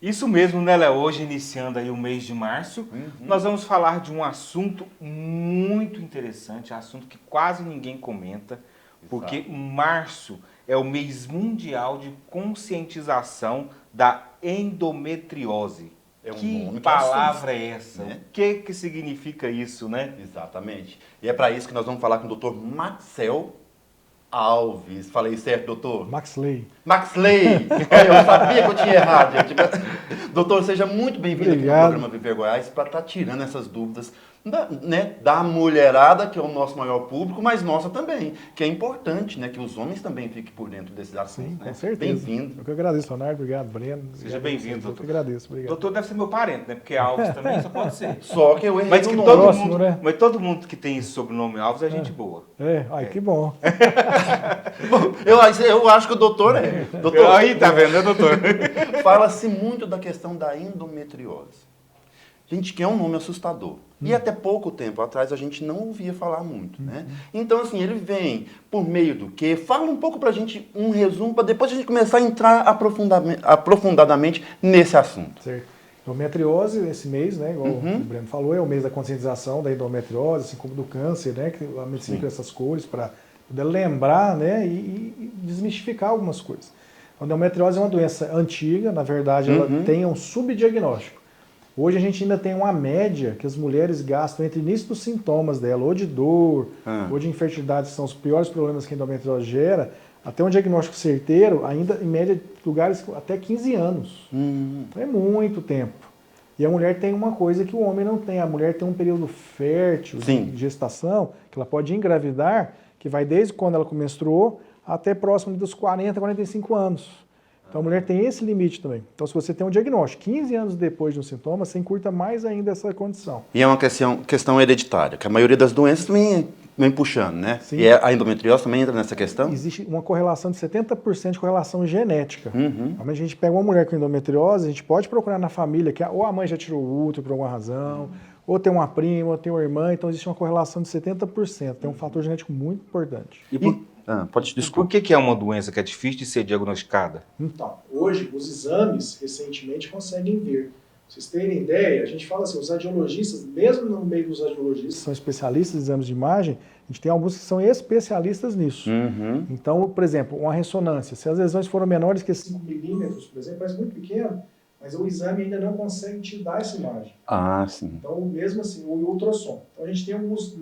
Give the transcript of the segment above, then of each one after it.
Isso mesmo, né, Léo? Hoje, iniciando aí o mês de março, nós vamos falar de um assunto muito interessante, assunto que quase ninguém comenta, porque março é o mês mundial de conscientização da endometriose. Que palavra é essa? Né? O que significa isso, né? Exatamente. E é para isso que nós vamos falar com o Dr. Maxel Alves. Falei certo, doutor? Maxley. Maxley! Eu sabia que eu tinha errado, gente. Doutor, seja muito bem-vindo aqui no programa Viver Goiás para estar tirando essas dúvidas da mulherada, que é o nosso maior público, mas nossa também, que é importante, né? Que os homens também fiquem por dentro desses assuntos. Sim, né? com certeza. Bem-vindo. Eu que agradeço, Leonardo. Obrigado, Breno. Seja bem-vindo, doutor. Eu que agradeço, obrigado. Doutor deve ser meu parente, né? Porque Alves também só pode ser. Só que eu errei mas que no todo próximo, mundo, né? Mas todo mundo que tem esse sobrenome Alves é gente boa. Que bom. Eu acho que o doutor é. Doutor, aí, tá vendo, né, doutor? Fala-se muito da questão da endometriose. Gente, que é um nome assustador. E até pouco tempo atrás a gente não ouvia falar muito, né? Então, assim, ele vem por meio do quê? Fala um pouco pra gente, um resumo, para depois a gente começar a entrar aprofundadamente nesse assunto. Certo. Endometriose, esse mês, né, igual o Breno falou, é o mês da conscientização da endometriose, assim como do câncer, né, que a medicina cria essas cores para poder lembrar, né, e desmistificar algumas coisas. A endometriose é uma doença antiga, na verdade, ela tem um subdiagnóstico. Hoje a gente ainda tem uma média que as mulheres gastam entre início dos sintomas dela, ou de dor, ou de infertilidade, que são os piores problemas que a endometriose gera, até um diagnóstico certeiro, ainda em média de lugares até 15 anos. Então é muito tempo. E a mulher tem uma coisa que o homem não tem. A mulher tem um período fértil de gestação, que ela pode engravidar, que vai desde quando ela menstruou até próximo dos 40, 45 anos. Então a mulher tem esse limite também. Então se você tem um diagnóstico 15 anos depois de um sintoma, você encurta mais ainda essa condição. E é uma questão hereditária, que a maioria das doenças também vem puxando, né? Sim. E a endometriose também entra nessa questão? Existe uma correlação de 70% de correlação genética. Quando a gente pega uma mulher com endometriose, a gente pode procurar na família, que ou a mãe já tirou o útero por alguma razão, ou tem uma prima, ou tem uma irmã, então existe uma correlação de 70%. Tem um fator genético muito importante. Por que é uma doença que é difícil de ser diagnosticada? Então, hoje os exames recentemente conseguem ver. Pra vocês terem ideia, a gente fala assim, os radiologistas, mesmo no meio dos radiologistas, são especialistas em exames de imagem, a gente tem alguns que são especialistas nisso. Então, por exemplo, uma ressonância, se as lesões foram menores que 5 milímetros, por exemplo, parece muito pequeno, mas o exame ainda não consegue te dar essa imagem. Sim. Então, mesmo assim, o ultrassom. Então, a gente tem uns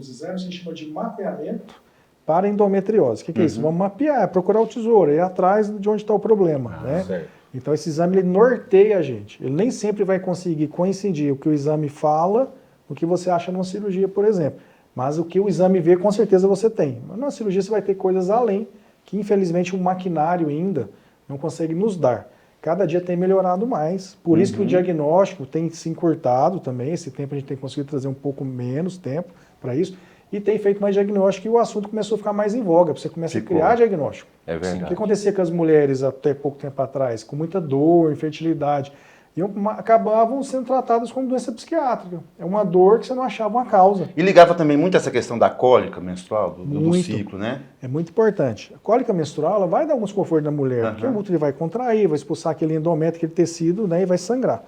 exames que a gente chama de mapeamento para endometriose. O que é isso? Vamos mapear, procurar o tesouro, ir atrás de onde está o problema. Né? Certo. Então esse exame ele norteia a gente. Ele nem sempre vai conseguir coincidir o que o exame fala com o que você acha numa cirurgia, por exemplo. Mas o que o exame vê, com certeza você tem. Mas numa cirurgia você vai ter coisas além, que infelizmente o maquinário ainda não consegue nos dar. Cada dia tem melhorado mais. Por isso que o diagnóstico tem se encurtado também. Esse tempo a gente tem conseguido trazer um pouco menos tempo para isso. E tem feito mais diagnóstico e o assunto começou a ficar mais em voga. Você começa a criar diagnóstico. É verdade. O que acontecia com as mulheres até pouco tempo atrás? Com muita dor, infertilidade. E acabavam sendo tratadas como doença psiquiátrica. É uma dor que você não achava uma causa. E ligava também muito essa questão da cólica menstrual, do ciclo, né? É muito importante. A cólica menstrual ela vai dar alguns confortos na mulher, porque o útero vai contrair, vai expulsar aquele endométrio, aquele tecido, né, e vai sangrar.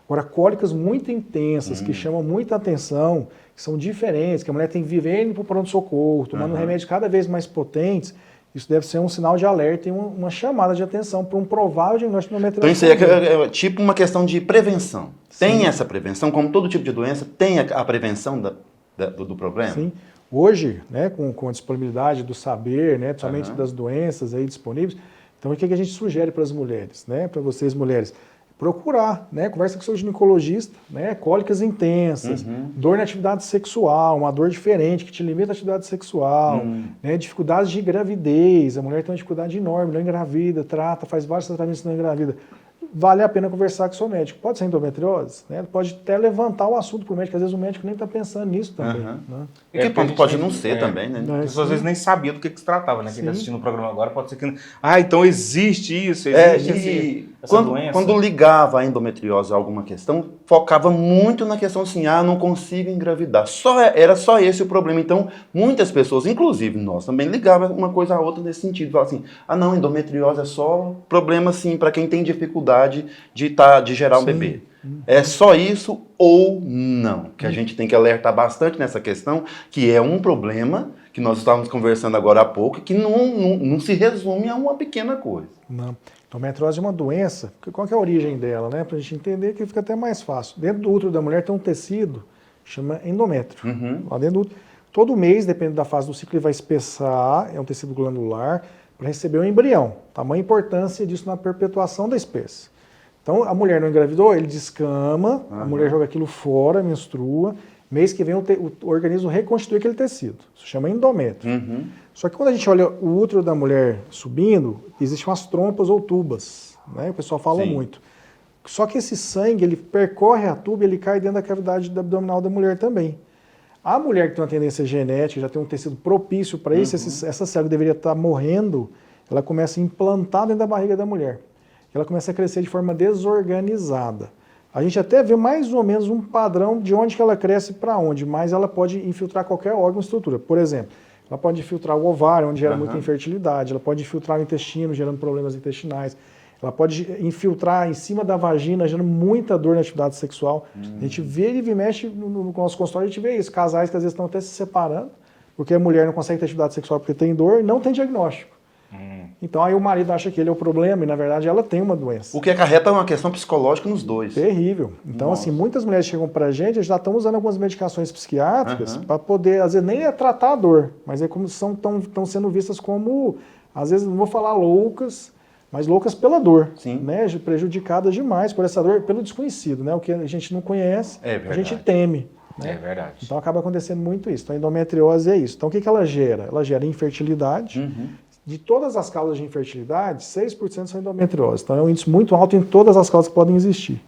Agora, cólicas muito intensas, que chamam muita atenção, que são diferentes, que a mulher tem que viver indo para o pronto-socorro, tomando remédios cada vez mais potentes, isso deve ser um sinal de alerta e uma chamada de atenção para um provável diagnóstico de endometriose. Então isso aí é tipo uma questão de prevenção. Sim. Tem essa prevenção, como todo tipo de doença, tem a prevenção do problema? Sim. Hoje, né, com a disponibilidade do saber, né, principalmente das doenças aí disponíveis, então o que a gente sugere para as mulheres, né, para vocês mulheres? Procurar, né? Conversa com seu ginecologista, né? Cólicas intensas, dor na atividade sexual, uma dor diferente que te limita a atividade sexual, né? Dificuldades de gravidez, a mulher tem uma dificuldade enorme, não engravida, trata, faz vários tratamentos não engravida. Vale a pena conversar com o seu médico. Pode ser endometriose, né? Pode até levantar o assunto para o médico, às vezes o médico nem está pensando nisso também. Né? E que pode não ser também, né? As pessoas às vezes nem sabiam do que se tratava, né? Quem está assistindo o programa agora pode ser que... então existe isso, essa doença? Quando ligava a endometriose a alguma questão, focava muito na questão assim, não consigo engravidar. Era só esse o problema. Então, muitas pessoas, inclusive nós, também ligavam uma coisa a outra nesse sentido. Falavam assim, não, endometriose é só problema assim para quem tem dificuldade de gerar um bebê. É só isso ou não? Que a gente tem que alertar bastante nessa questão, que é um problema que nós estávamos conversando agora há pouco, que não se resume a uma pequena coisa. Não. Endometriose é uma doença, qual que é a origem dela, né? Para a gente entender que fica até mais fácil. Dentro do útero da mulher tem um tecido que chama endométrio. Lá dentro do útero, todo mês, dependendo da fase do ciclo, ele vai espessar, é um tecido glandular, para receber um embrião. Tamanha importância disso na perpetuação da espécie. Então, a mulher não engravidou, ele descama, a mulher joga aquilo fora, menstrua, mês que vem o organismo reconstitui aquele tecido. Isso chama endométrio. Só que quando a gente olha o útero da mulher subindo, existem umas trompas ou tubas, né? O pessoal fala muito. Só que esse sangue, ele percorre a tuba e ele cai dentro da cavidade abdominal da mulher também. A mulher que tem uma tendência genética, já tem um tecido propício para isso, essa célula deveria estar morrendo, ela começa a implantar dentro da barriga da mulher. Ela começa a crescer de forma desorganizada. A gente até vê mais ou menos um padrão de onde que ela cresce para onde, mas ela pode infiltrar qualquer órgão ou estrutura. Por exemplo, ela pode infiltrar o ovário, onde gera muita infertilidade, ela pode infiltrar o intestino, gerando problemas intestinais, ela pode infiltrar em cima da vagina, gerando muita dor na atividade sexual. A gente vê e mexe no nosso consultório, a gente vê isso, casais que às vezes estão até se separando, porque a mulher não consegue ter atividade sexual porque tem dor e não tem diagnóstico. Então aí o marido acha que ele é o problema e na verdade ela tem uma doença. O que acarreta uma questão psicológica nos dois. Terrível. Então assim, muitas mulheres chegam pra gente, já estão usando algumas medicações psiquiátricas para poder, às vezes nem é tratar a dor, mas é como estão sendo vistas como, às vezes não vou falar loucas, mas loucas pela dor, né? Prejudicadas demais por essa dor, pelo desconhecido, né? O que a gente não conhece, a gente teme. Né? É verdade. Então acaba acontecendo muito isso. Então a endometriose é isso. Então o que ela gera? Ela gera infertilidade. De todas as causas de infertilidade, 6% são endometriose. Então é um índice muito alto em todas as causas que podem existir.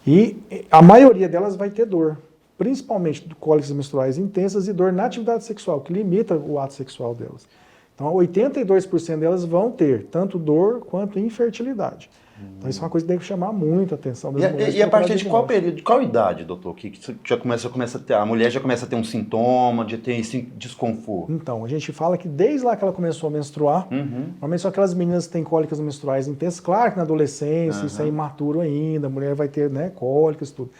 E a maioria delas vai ter dor, principalmente cólicas menstruais intensas e dor na atividade sexual, que limita o ato sexual delas. Então 82% delas vão ter tanto dor quanto infertilidade. Então isso é uma coisa que tem que chamar muito a atenção das mulheres. E a partir de qual período, de qual idade, doutor, que já começa a ter, a mulher já começa a ter um sintoma, de ter esse desconforto? Então, a gente fala que desde lá que ela começou a menstruar, normalmente são aquelas meninas que têm cólicas menstruais intensas, claro que na adolescência, isso é imaturo ainda, a mulher vai ter, né, cólicas e tudo.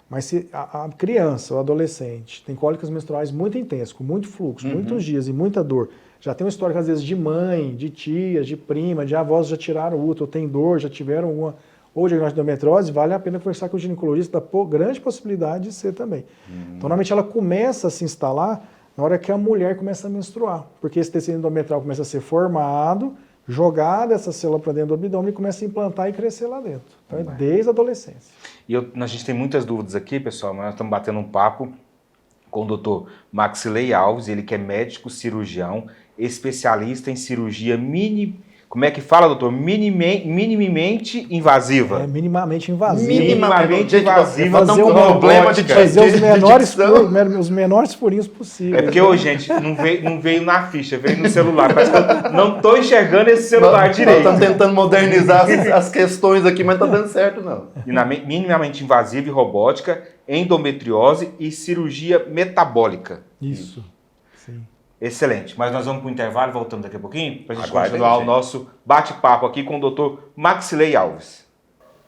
Mas se a criança, o adolescente, tem cólicas menstruais muito intensas, com muito fluxo, muitos dias e muita dor, já tem uma história, às vezes, de mãe, de tias, de prima, de avós já tiraram o útero, tem dor, já tiveram uma ou diagnóstico de endometriose, vale a pena conversar com o ginecologista, da grande possibilidade de ser também. Então, normalmente, ela começa a se instalar na hora que a mulher começa a menstruar, porque esse tecido endometrial começa a ser formado, jogada essa célula para dentro do abdômen e começa a implantar e crescer lá dentro. Então, é desde a adolescência. E a gente tem muitas dúvidas aqui, pessoal, mas nós estamos batendo um papo com o Dr. Maxilei Alves, ele que é médico cirurgião, especialista em cirurgia como é que fala, doutor? Minimamente invasiva. É, minimamente invasiva. Minimamente invasiva. Fazer com problema de fazer os menores furinhos possíveis. É porque hoje, gente, não veio na ficha, veio no celular. Parece que eu não estou enxergando esse celular direito. Nós estamos tentando modernizar as questões aqui, mas não está dando certo, não. Minimamente invasiva e robótica, endometriose e cirurgia metabólica. Isso. Sim. Excelente, mas nós vamos para o intervalo, voltamos daqui a pouquinho, para a gente continuar o nosso bate-papo aqui com o Dr. Maxilei Alves.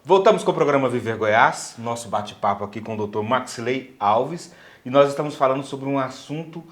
Voltamos com o programa Viver Goiás, nosso bate-papo aqui com o Dr. Maxilei Alves, e nós estamos falando sobre um assunto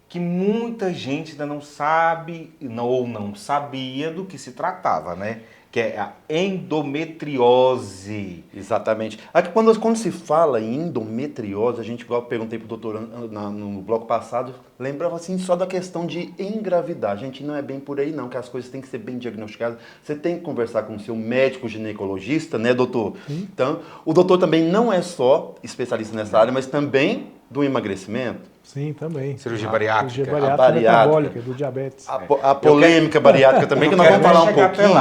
que muita gente ainda não sabe, ou não sabia do que se tratava, né? Que é a endometriose. Exatamente. Aqui, quando se fala em endometriose, a gente, igual eu perguntei para o doutor no bloco passado, lembrava assim só da questão de engravidar. Gente, não é bem por aí não, que as coisas têm que ser bem diagnosticadas. Você tem que conversar com o seu médico ginecologista, né, doutor? Então, o doutor também não é só especialista nessa área, mas também do emagrecimento. Sim, também. Cirurgia bariátrica. Cirurgia bariátrica metabólica, do diabetes. A polêmica bariátrica também, que nós vamos falar um pouquinho.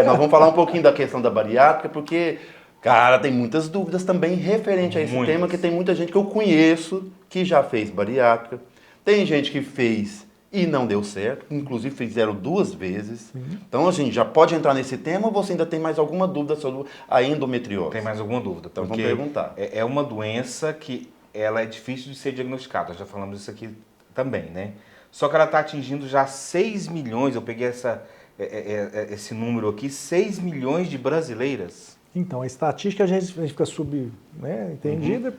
Nós vamos falar um pouquinho da questão da bariátrica, porque, cara, tem muitas dúvidas também referente a esse tema, que tem muita gente que eu conheço que já fez bariátrica. Tem gente que fez e não deu certo. Inclusive fizeram 2 vezes. Então a gente já pode entrar nesse tema ou você ainda tem mais alguma dúvida sobre a endometriose? Tem mais alguma dúvida? Então Porque vamos perguntar. é uma doença que ela é difícil de ser diagnosticada, já falamos isso aqui também, né? Só que ela está atingindo já 6 milhões, eu peguei esse número aqui, 6 milhões de brasileiras. Então, a estatística a gente fica entendida,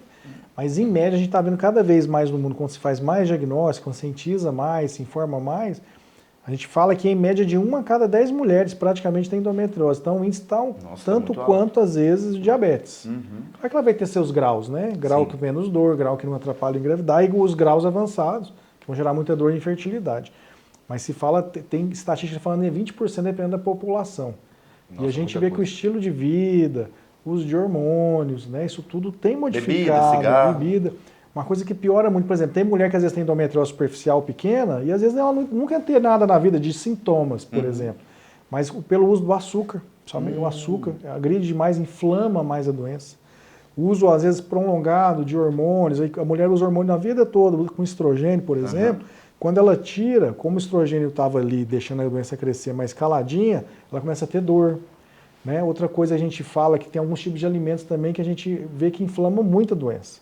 mas em média a gente está vendo cada vez mais no mundo, quando se faz mais diagnóstico, conscientiza mais, se informa mais, a gente fala que em média de 1 a cada 10 mulheres praticamente tem endometriose. Então o índice está tanto quanto às vezes o diabetes. Claro que ela vai ter seus graus, né? Grau que menos dor, grau que não atrapalha engravidar e os graus avançados, que vão gerar muita dor e infertilidade. Mas se fala, tem estatística falando em 20% dependendo da população. Nossa, e a gente vê que o estilo de vida, uso de hormônios, né, isso tudo tem modificado, bebida. Uma coisa que piora muito, por exemplo, tem mulher que às vezes tem endometriose superficial pequena e às vezes ela nunca tem nada na vida de sintomas, por exemplo. Mas pelo uso do açúcar, somente o açúcar, agride demais, inflama mais a doença. O uso, às vezes, prolongado de hormônios, a mulher usa hormônio na vida toda, com estrogênio, por exemplo. Quando ela tira, como o estrogênio estava ali deixando a doença crescer mais caladinha, ela começa a ter dor. Né? Outra coisa a gente fala que tem alguns tipos de alimentos também que a gente vê que inflamam muito a doença.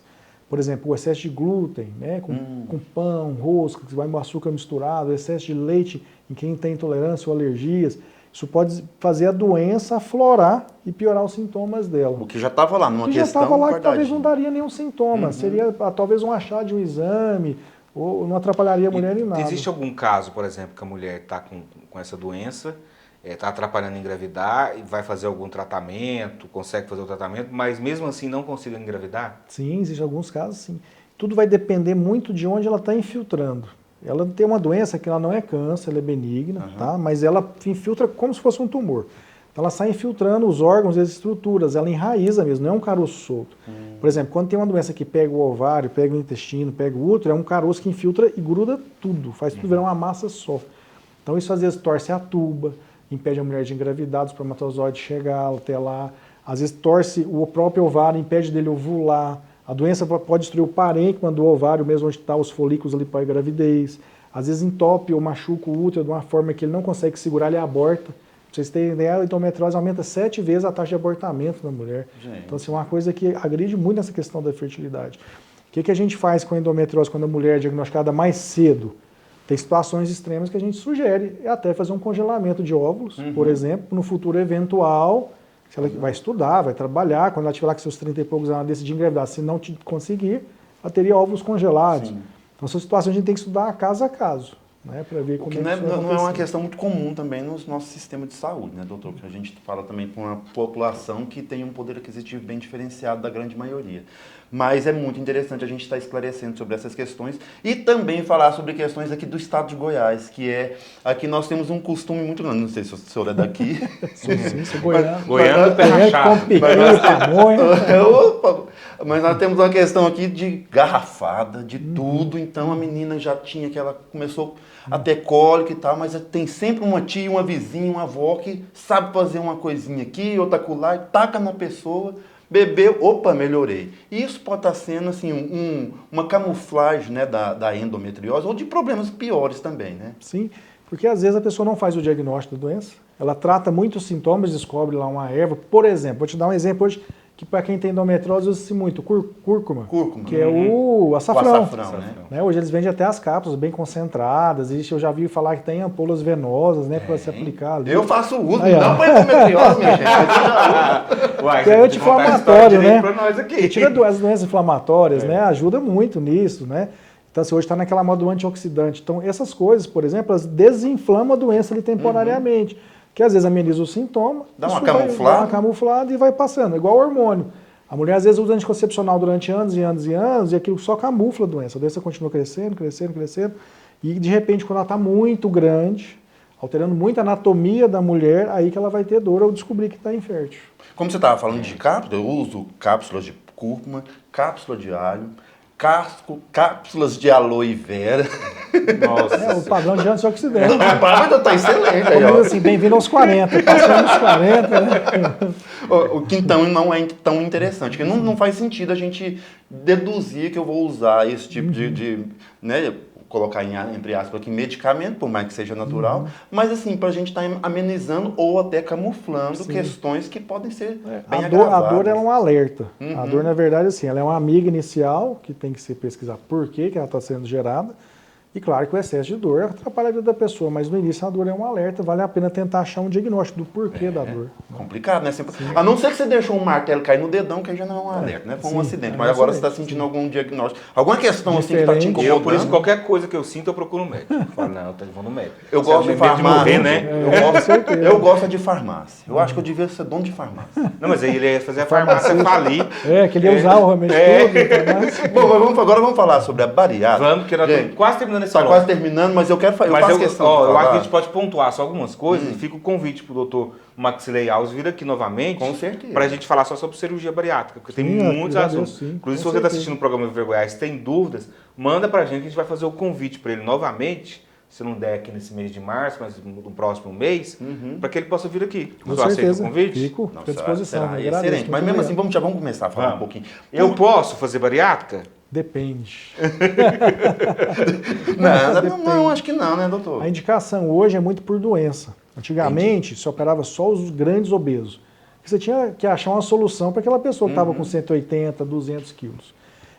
Por exemplo, o excesso de glúten, né? com pão, rosca, que vai com açúcar misturado, o excesso de leite em quem tem intolerância ou alergias. Isso pode fazer a doença aflorar e piorar os sintomas dela. O que já estava lá, numa questão já estava lá que talvez não daria nenhum sintoma. Seria talvez um achado de um exame, ou não atrapalharia a mulher em nada. Existe algum caso, por exemplo, que a mulher está com essa doença, está atrapalhando engravidar e vai fazer algum tratamento, consegue fazer o tratamento, mas mesmo assim não consiga engravidar? Sim, existem alguns casos, sim. Tudo vai depender muito de onde ela está infiltrando. Ela tem uma doença que ela não é câncer, ela é benigna, tá? Mas ela infiltra como se fosse um tumor. Ela sai infiltrando os órgãos e as estruturas, ela enraiza mesmo, não é um caroço solto. Por exemplo, quando tem uma doença que pega o ovário, pega o intestino, pega o útero, é um caroço que infiltra e gruda tudo, faz tudo virar uma massa só. Então isso às vezes torce a tuba, impede a mulher de engravidar, o espermatozoide chegar até lá, às vezes torce o próprio ovário, impede dele ovular. A doença pode destruir o parênquima do ovário, mesmo onde estão os folículos ali para a gravidez. Às vezes entope ou machuca o útero de uma forma que ele não consegue segurar, ele aborta. Pra vocês terem ideia, a endometriose aumenta 7 vezes a taxa de abortamento na mulher. Gente. Então, assim, é uma coisa que agride muito nessa questão da fertilidade. O que a gente faz com a endometriose quando a mulher é diagnosticada mais cedo? Tem situações extremas que a gente sugere até fazer um congelamento de óvulos, por exemplo, no futuro eventual. Se ela vai estudar, vai trabalhar, quando ela tiver lá com seus 30 e poucos anos, ela decidir engravidar, se não conseguir, ela teria óvulos congelados. Sim. Então, essa situação a gente tem que estudar caso a caso, né, para ver como não é uma questão muito comum também no nosso sistema de saúde, né, doutor? Que a gente fala também com uma população que tem um poder aquisitivo bem diferenciado da grande maioria. Mas é muito interessante a gente estar esclarecendo sobre essas questões e também falar sobre questões aqui do estado de Goiás, que é... Aqui nós temos um costume muito grande, não sei se o senhor é daqui. Sim, sou goiano. Goiano pé rachado. Mas nós temos uma questão aqui de garrafada, de tudo, então a menina já tinha que ela começou a ter cólica e tal, mas tem sempre uma tia, uma vizinha, uma avó que sabe fazer uma coisinha aqui, outra acolá, e taca na pessoa... Bebeu, opa, melhorei. E isso pode estar sendo assim, uma camuflagem, né, da endometriose ou de problemas piores também, né? Sim, porque às vezes a pessoa não faz o diagnóstico da doença, ela trata muitos sintomas, descobre lá uma erva. Por exemplo, vou te dar um exemplo hoje, que para quem tem endometriose usa-se muito, cúrcuma, que é o açafrão. O açafrão, né? Hoje eles vendem até as cápsulas bem concentradas, e eu já vi falar que tem ampolas venosas, né, para se aplicar ali. Eu faço uso, aí, não para endometriose, minha gente. Uai, que é anti-inflamatório, né? Tira as doenças inflamatórias, né? Ajuda muito nisso, né? Então, assim, hoje está naquela moda do antioxidante. Então, essas coisas, por exemplo, elas desinflamam a doença ali temporariamente. Que às vezes ameniza o sintoma, dá uma camuflada e vai passando, igual o hormônio. A mulher às vezes usa anticoncepcional durante anos e anos e anos e aquilo só camufla a doença continua crescendo, crescendo, crescendo e de repente quando ela está muito grande, alterando muito a anatomia da mulher, aí que ela vai ter dor ou descobrir que está infértil. Como você estava falando de cápsula, eu uso cápsulas de cúrcuma, cápsula de alho, cápsulas de aloe vera. Nossa. O padrão de antioxidante. O padrão está excelente. Como assim, bem-vindo aos 40, passando dos 40, né? O que então não é tão interessante, porque não faz sentido a gente deduzir que eu vou usar esse tipo de né, colocar entre aspas aqui, medicamento, por mais que seja natural, mas assim, para a gente estar amenizando ou até camuflando questões que podem ser bem agravadas. A dor é um alerta. A dor, na verdade, assim, ela é uma amiga inicial, que tem que se pesquisar por que ela está sendo gerada. E claro que o excesso de dor atrapalha a vida da pessoa, mas no início a dor é um alerta, vale a pena tentar achar um diagnóstico do porquê da dor. Complicado, né? A não ser que você deixou um martelo cair no dedão, que aí já não é um alerta, né? Foi um acidente, mas agora você está sentindo algum diagnóstico, alguma questão assim que está te incomodando. Por isso, qualquer coisa que eu sinto, eu procuro um médico. Eu falo, não, eu vou no médico. Eu gosto de farmácia, né? Eu gosto de farmácia. Eu acho que eu devia ser dono de farmácia. Não, mas aí ele ia fazer a farmácia falir. Que ele ia usar o remédio todo. Bom, agora vamos falar sobre a bariátrica. Vamos, porque nós estamos quase terminando esse Está quase terminando, mas eu quero fazer. Mas eu faço questão de falar. Eu acho que a gente pode pontuar só algumas coisas e fica o convite pro doutor Maxilei Alves vir aqui novamente. Com certeza. Pra gente falar só sobre cirurgia bariátrica, porque tem muitos assuntos. Inclusive, se você está assistindo o programa Viver Goiás tem dúvidas, manda pra gente que a gente vai fazer o convite para ele novamente, se não der aqui nesse mês de março, mas no próximo mês, para que ele possa vir aqui. Você aceita o convite? Fico à disposição. Será excelente. Mas mesmo assim, vamos começar a falar um pouquinho. Eu posso fazer bariátrica? Depende. Não, acho que não, né, doutor? A indicação hoje é muito por doença. Antigamente, se operava só os grandes obesos. Você tinha que achar uma solução para aquela pessoa que estava com 180, 200 quilos.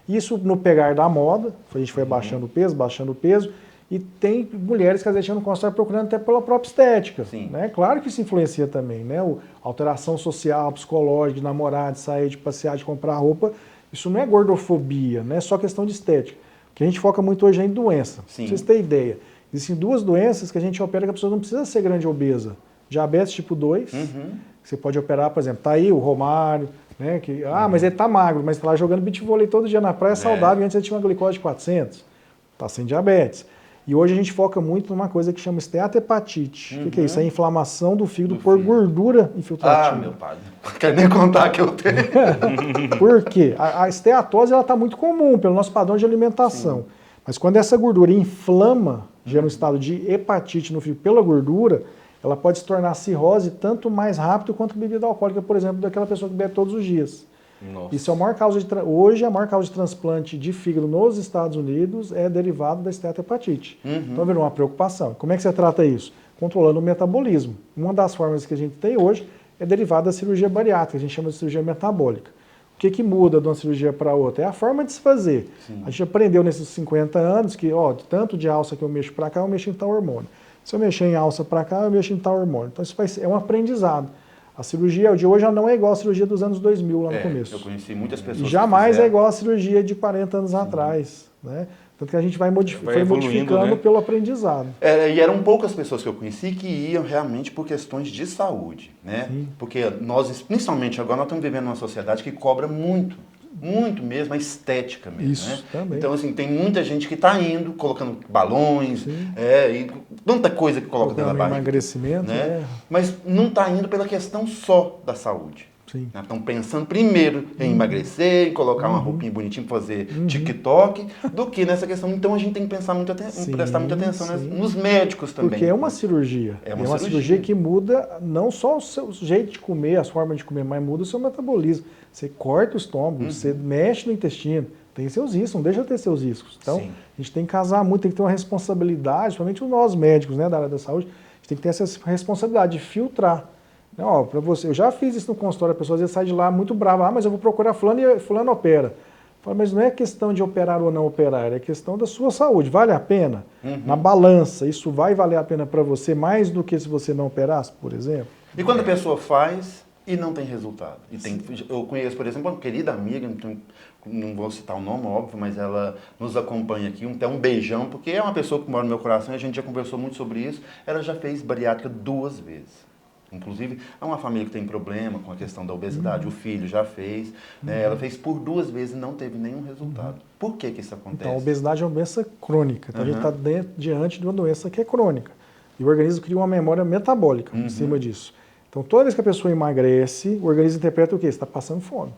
Isso no pegar da moda, a gente foi baixando o peso, e tem mulheres que às vezes chegam no consultório procurando até pela própria estética. Né? Claro que isso influencia também, né? Alteração social, psicológica, de namorar, de sair, de passear, de comprar roupa. Isso não é gordofobia, não é só questão de estética. O que a gente foca muito hoje é em doença. Pra vocês terem ideia. Existem duas doenças que a gente opera que a pessoa não precisa ser grande obesa. Diabetes tipo 2, que você pode operar, por exemplo, tá aí o Romário, né? Mas ele tá magro, mas tá lá jogando beach vôlei todo dia na praia, saudável, e antes ele tinha uma glicose de 400. Tá sem diabetes. E hoje a gente foca muito numa coisa que chama esteatohepatite. O que é isso? É a inflamação do fígado por gordura infiltrativa. Meu padre. Não quero nem contar que eu tenho. Por quê? A esteatose está muito comum pelo nosso padrão de alimentação. Mas quando essa gordura inflama, gera um estado de hepatite no fígado pela gordura, ela pode se tornar cirrose tanto mais rápido quanto bebida alcoólica, por exemplo, daquela pessoa que bebe todos os dias. Nossa. Isso é a maior causa hoje a maior causa de transplante de fígado nos Estados Unidos é derivado da esteatohepatite. Então virou uma preocupação. Como é que você trata isso? Controlando o metabolismo. Uma das formas que a gente tem hoje é derivada da cirurgia bariátrica, a gente chama de cirurgia metabólica. O que muda de uma cirurgia para outra? É a forma de se fazer. A gente aprendeu nesses 50 anos que, tanto de alça que eu mexo para cá, eu mexo em tal hormônio. Se eu mexer em alça para cá, eu mexo em tal hormônio. Então isso é um aprendizado. A cirurgia de hoje já não é igual à cirurgia dos anos 2000 lá no começo. Eu conheci muitas pessoas. E jamais é igual à cirurgia de 40 anos atrás. Né? Tanto que a gente foi modificando, né? Pelo aprendizado. E eram poucas pessoas que eu conheci que iam realmente por questões de saúde. Né? Porque nós, principalmente agora, nós estamos vivendo numa sociedade que cobra muito mesmo, a estética mesmo. Isso, né? também. Então, assim, tem muita gente que está indo, colocando balões, e tanta coisa que coloca dentro da barriga. Emagrecimento, né? Mas não está indo pela questão só da saúde. Estão pensando primeiro em emagrecer, em colocar uma roupinha bonitinha para fazer TikTok, do que nessa questão. Então a gente tem que pensar prestar muita atenção nos médicos também. Porque é uma cirurgia. É uma cirurgia que muda não só o seu jeito de comer, as formas de comer, mas muda o seu metabolismo. Você corta o estômago, você mexe no intestino. Tem seus riscos, não deixa de ter seus riscos. Então a gente tem que casar muito, tem que ter uma responsabilidade, principalmente nós médicos, né, da área da saúde, a gente tem que ter essa responsabilidade de filtrar. Para você, eu já fiz isso no consultório, a pessoa às vezes sai de lá muito brava, mas eu vou procurar fulano e fulano opera. Falo, mas não é questão de operar ou não operar, é questão da sua saúde. Vale a pena? Na balança, isso vai valer a pena para você mais do que se você não operasse, por exemplo? E quando a pessoa faz e não tem resultado? Eu conheço, por exemplo, uma querida amiga, não vou citar o nome, óbvio, mas ela nos acompanha aqui, até um beijão, porque é uma pessoa que mora no meu coração, a gente já conversou muito sobre isso. Ela já fez bariátrica 2 vezes. Inclusive, é uma família que tem problema com a questão da obesidade, o filho já fez, né? Ela fez por 2 vezes e não teve nenhum resultado. Por que isso acontece? Então, a obesidade é uma doença crônica, então a gente está diante de uma doença que é crônica. E o organismo cria uma memória metabólica em cima disso. Então, toda vez que a pessoa emagrece, o organismo interpreta o quê? Você está passando fome.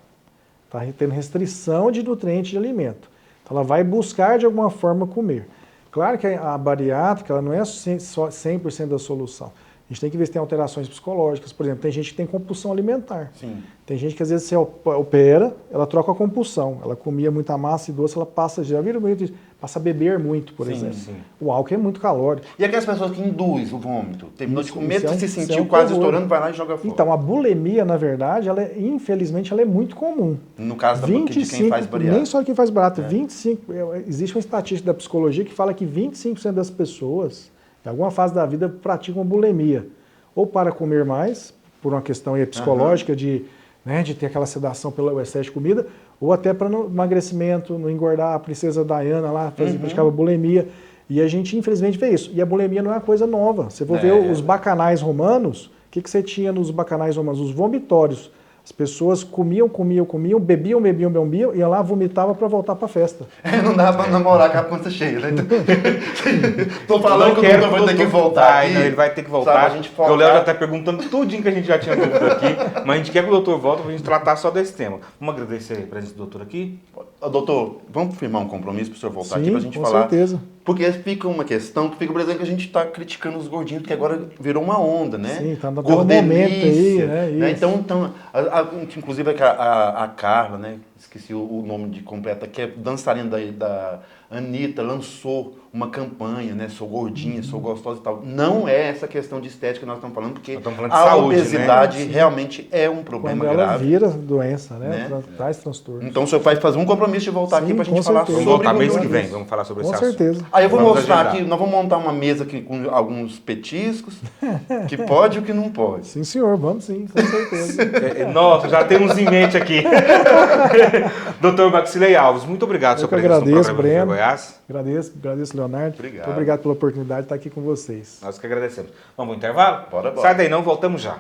Está tendo restrição de nutrientes de alimento. Então, ela vai buscar, de alguma forma, comer. Claro que a bariátrica ela não é só 100% da solução. A gente tem que ver se tem alterações psicológicas. Por exemplo, tem gente que tem compulsão alimentar. Sim. Tem gente que às vezes você opera, ela troca a compulsão. Ela comia muita massa e doce, ela passa, já viram muito isso, passa a beber muito, por exemplo. Sim. O álcool é muito calórico. E aquelas pessoas que induzem o vômito? Terminou de comer, se isso sentiu um quase terror. estourando, vai lá e joga fora. Então, a bulimia, na verdade, infelizmente, ela é muito comum. No caso de quem faz bariátrica. Nem só de quem faz bariátrica. 25, existe uma estatística da psicologia que fala que 25% das pessoas, em alguma fase da vida, praticam bulimia. Ou para comer mais, por uma questão aí psicológica de ter aquela sedação pelo excesso de comida, ou até para emagrecimento, não engordar. A princesa Diana lá praticava bulimia. E a gente, infelizmente, vê isso. E a bulimia não é uma coisa nova. Você for ver os bacanais romanos, o que você tinha nos bacanais romanos? Os vomitórios. As pessoas comiam, bebiam, iam lá, vomitavam para voltar para a festa. Não dá pra namorar com a pança cheia, né? Tô falando que o doutor vai ter que voltar aqui. Ele vai ter que voltar. Porque o Léo já tá perguntando tudinho que a gente já tinha dúvida aqui. Mas a gente quer que o doutor volte pra gente tratar só desse tema. Vamos agradecer a presença do doutor aqui. Doutor, vamos firmar um compromisso pro senhor voltar Sim, aqui pra gente com falar. certeza. Porque fica uma questão, que fica, por exemplo, que a gente tá criticando os gordinhos, porque agora virou uma onda, né? Sim, tá dando um momento aí, né? Então inclusive a Carla, né? Esqueci o nome de completa, que é dançarina da Anitta, lançou uma campanha, né? Sou gordinha, sou gostosa e tal. Não é essa questão de estética que nós estamos falando, porque de a saúde, obesidade né? realmente é um problema Quando ela grave. vira doença, né? Né? Traz transtorno. Então o senhor vai fazer um compromisso de voltar Sim, aqui pra gente com falar certeza. Vamos sobre voltar mês que gordura. vem, vamos falar sobre esse Com assunto. certeza. Aí eu vou Vamos mostrar agendar. aqui, nós vamos montar uma mesa aqui com alguns petiscos, que pode e o que não pode. Sim, senhor, vamos sim, com certeza. Nossa, já temos em mente aqui. Doutor Maxilei Alves, muito obrigado pela Eu que sua presença agradeço, no programa Breno. Goiás. Agradeço, Leonardo. Obrigado. Muito obrigado pela oportunidade de estar aqui com vocês. Nós que agradecemos. Vamos ao intervalo? Bora. Sai daí não, voltamos já.